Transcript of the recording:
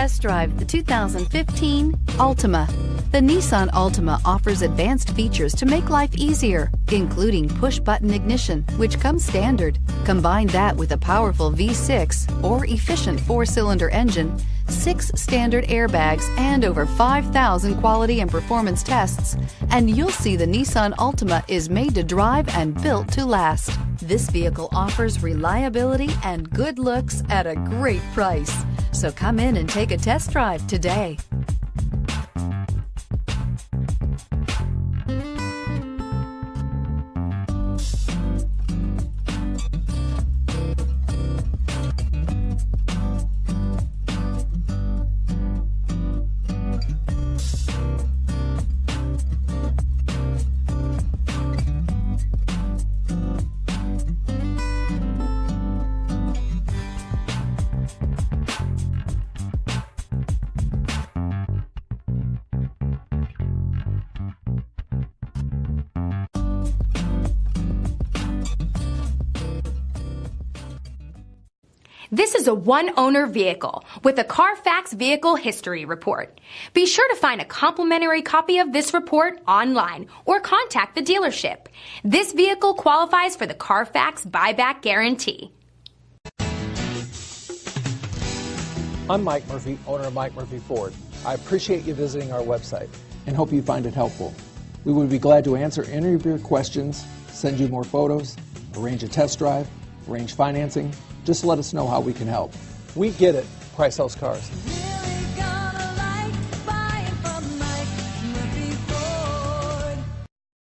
test drive the 2015 Altima. The Nissan Altima offers advanced features to make life easier, including push-button ignition, which comes standard. Combine that with a powerful V6 or efficient 4-cylinder engine, 6 standard airbags, and over 5,000 quality and performance tests, and you'll see the Nissan Altima is made to drive and built to last. This vehicle offers reliability and good looks at a great price. So come in and take a test drive today. This is a one-owner vehicle with a Carfax Vehicle History Report. Be sure to find a complimentary copy of this report online or contact the dealership. This vehicle qualifies for the Carfax Buyback Guarantee. I'm Mike Murphy, owner of Mike Murphy Ford. I appreciate you visiting our website and hope you find it helpful. We would be glad to answer any of your questions, send you more photos, arrange a test drive, arrange financing. Just let us know how we can help. We get it. Price sells cars.